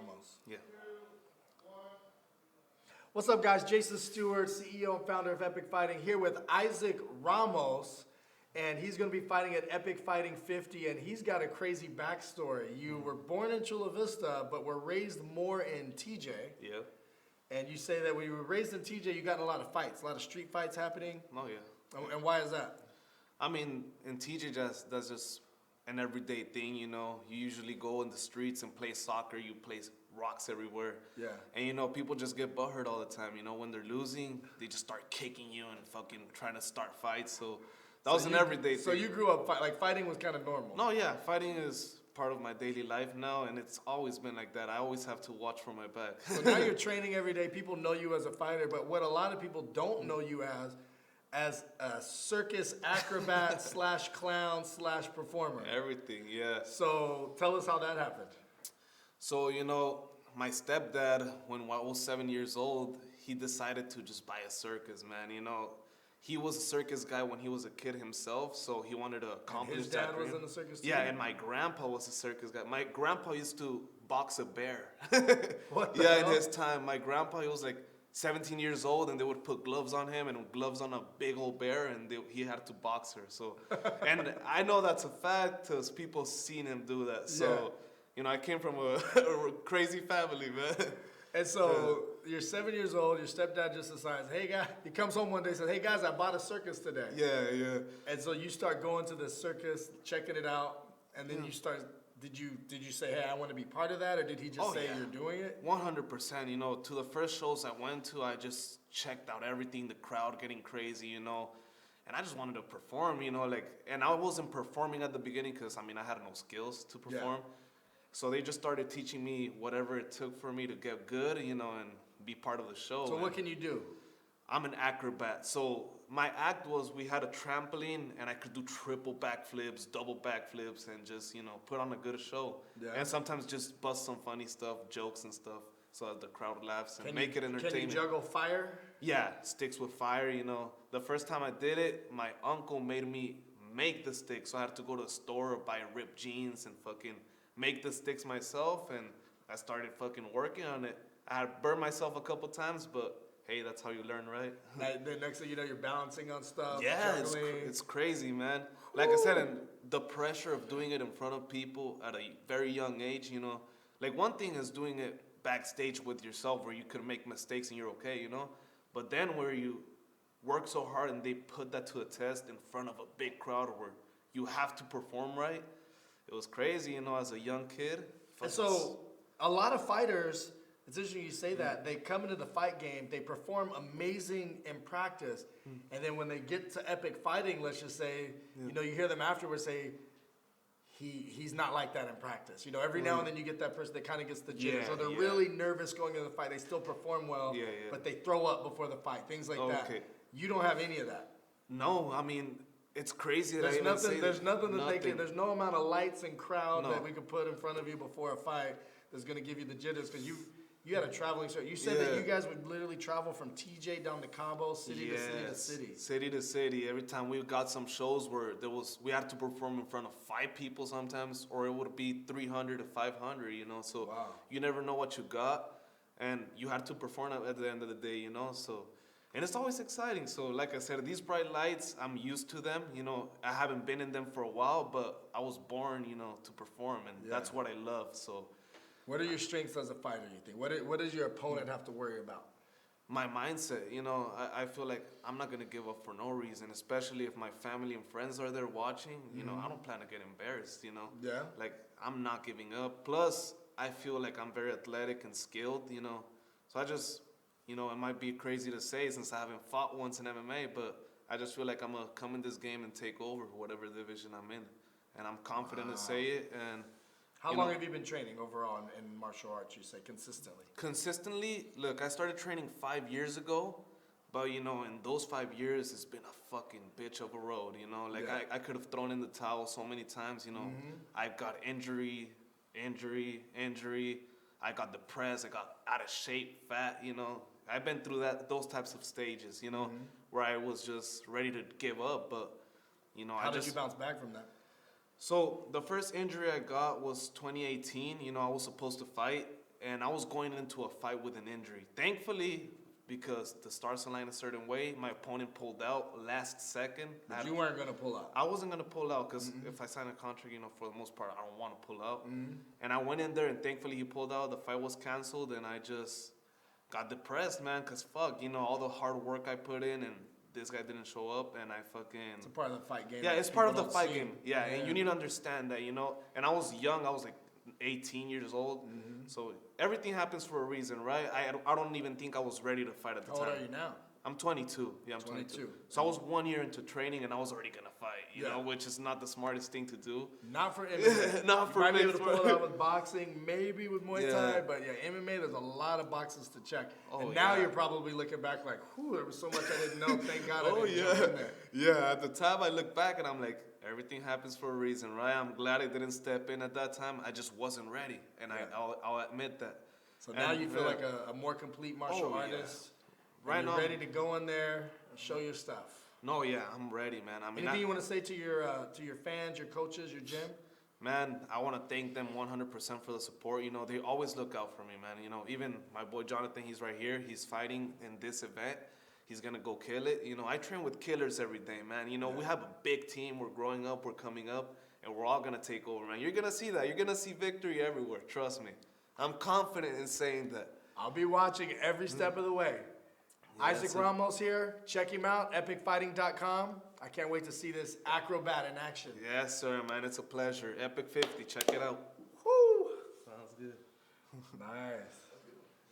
Ramos. Yeah. What's up, guys? Jason Stewart, CEO and founder of Epic Fighting, here with Issac Ramos, and he's going to be fighting at Epic Fighting 50, and he's got a crazy backstory. You were born in Chula Vista, but were raised more in TJ. Yeah. And you say that when you were raised in TJ, you got in a lot of fights, a lot of street fights happening. Oh, yeah. And why is that? I mean, in TJ, that's just an everyday thing, you know. You usually go in the streets and play soccer. You play rocks everywhere. Yeah. And, you know, people just get butthurt all the time. You know, when they're losing, they just start kicking you and fucking trying to start fights. So that was an everyday thing. So you grew up, fighting was kind of normal. No, yeah. Fighting is part of my daily life now, and it's always been like that. I always have to watch for my back. So now you're training every day. People know you as a fighter, but what a lot of people don't know you as a circus acrobat slash clown slash performer. Everything, yeah. So tell us how that happened. So, you know, my stepdad, when I was 7 years old, he decided to just buy a circus, man. You know, he was a circus guy when he was a kid himself, so he wanted to accomplish his that. dad was in the circus too? Yeah, and my grandpa was a circus guy. My grandpa used to box a bear. What the Yeah, hell? in his time. My grandpa, he was like 17 years old, and they would put gloves on him and gloves on a big old bear, and he had to box her. So, and I know that's a fact because people seen him do that. So, Yeah. you know, I came from a crazy family, man. And so you're 7 years old, your stepdad just decides, hey, guy, he comes home one day and says, hey, guys, I bought a circus today. Yeah, yeah. And so you start going to the circus, checking it out, and then you start, did you say, hey, I want to be part of that, or did he just say you're doing it? 100%. You know, to the first shows I went to, I just checked out everything, the crowd getting crazy, you know. And I just wanted to perform, you know, and I wasn't performing at the beginning because, I mean, I had no skills to perform. Yeah. So they just started teaching me whatever it took for me to get good, you know, and be part of the show. So what can you do? I'm an acrobat. So my act was we had a trampoline, and I could do triple backflips, double backflips, and just, you know, put on a good show. Yeah. And sometimes just bust some funny stuff, jokes and stuff, so that the crowd laughs and make it entertaining. Can you juggle fire? Yeah, sticks with fire, you know. The first time I did it, my uncle made me make the sticks. So I had to go to the store, buy ripped jeans, and fucking make the sticks myself. And I started fucking working on it. I had burned myself a couple times, but hey, that's how you learn, right? The next thing you know, you're balancing on stuff. Yeah, juggling. it's crazy, man. Like I said, and the pressure of doing it in front of people at a very young age, you know. Like, one thing is doing it backstage with yourself where you could make mistakes and you're okay, you know. But then where you work so hard and they put that to a test in front of a big crowd where you have to perform right, it was crazy, you know, as a young kid. And so a lot of fighters, it's interesting you say that, they come into the fight game, they perform amazing in practice, and then when they get to epic fighting, let's just say, you know, you hear them afterwards say, he's not like that in practice. You know, every now and then you get that person that kind of gets the jitters, or they're really nervous going into the fight. They still perform well, but they throw up before the fight, things like that. You don't have any of that. No, I mean, it's crazy that There's I even say there's nothing that nothing. they can, there's no amount of lights and crowd that we could put in front of you before a fight that's going to give you the jitters, because you had a traveling show. You said that you guys would literally travel from TJ down to Cabo, city to city to city. City to city. Every time we got some shows where we had to perform in front of 5 people sometimes, or it would be 300 to 500, you know. So you never know what you got, and you had to perform at the end of the day, you know. So, and it's always exciting. So, like I said, these bright lights, I'm used to them. You know, I haven't been in them for a while, but I was born, you know, to perform, and that's what I love. So. What are your strengths as a fighter, you think? What does your opponent have to worry about? My mindset, you know, I feel like I'm not going to give up for no reason, especially if my family and friends are there watching. You know, I don't plan to get embarrassed, you know. Yeah. Like, I'm not giving up. Plus, I feel like I'm very athletic and skilled, you know. So I just, you know, it might be crazy to say since I haven't fought once in MMA, but I just feel like I'm going to come in this game and take over whatever division I'm in. And I'm confident to say it, and... How long have you been training overall in martial arts, you say, consistently? Consistently? Look, I started training 5 years ago, but, you know, in those 5 years, it's been a fucking bitch of a road, you know? Like, I could have thrown in the towel so many times, you know? I got injury. I got depressed. I got out of shape, fat, you know? I've been through those types of stages, you know, where I was just ready to give up, but, you know, How did you bounce back from that? So the first injury I got was 2018. You know, I was supposed to fight, and I was going into a fight with an injury. Thankfully, because the stars aligned a certain way, my opponent pulled out last second. But you weren't gonna pull out. I wasn't gonna pull out because if I sign a contract, for the most part, I don't want to pull out. And I went in there, and thankfully he pulled out. The fight was canceled, and I just got depressed, man, because fuck, all the hard work I put in, and this guy didn't show up, and I fucking... It's a part of the fight game. Yeah, it's part of the fight game. Yeah, and you need to understand that, And I was young. I was like 18 years old. So everything happens for a reason, right? I don't even think I was ready to fight at the time. How old are you now? I'm 22. Yeah, I'm 22. So I was 1 year into training, and I was already gonna fight, you know, which is not the smartest thing to do. Not for MMA. Not for you might be able to pull it out with boxing, maybe with Muay Thai, but MMA, there's a lot of boxes to check. And now you're probably looking back like, whew, there was so much I didn't know. Thank God I didn't jump in there. Yeah, at the time I look back and I'm like, everything happens for a reason, right? I'm glad I didn't step in at that time. I just wasn't ready, and I'll admit that. So now you feel like a more complete martial artist. Right now, ready to go in there and show your stuff. No, yeah, I'm ready, man. Anything you want to say to your fans, your coaches, your gym? Man, I want to thank them 100% for the support. They always look out for me, man. Even my boy Jonathan, he's right here. He's fighting in this event. He's going to go kill it. I train with killers every day, man. We have a big team. We're growing up. We're coming up. And we're all going to take over, man. You're going to see that. You're going to see victory everywhere. Trust me. I'm confident in saying that. I'll be watching every step of the way. Issac Ramos here. Check him out, epicfighting.com. I can't wait to see this acrobat in action. Yes, sir, man. It's a pleasure. Epic 50. Check it out. Woo! Sounds good. Nice.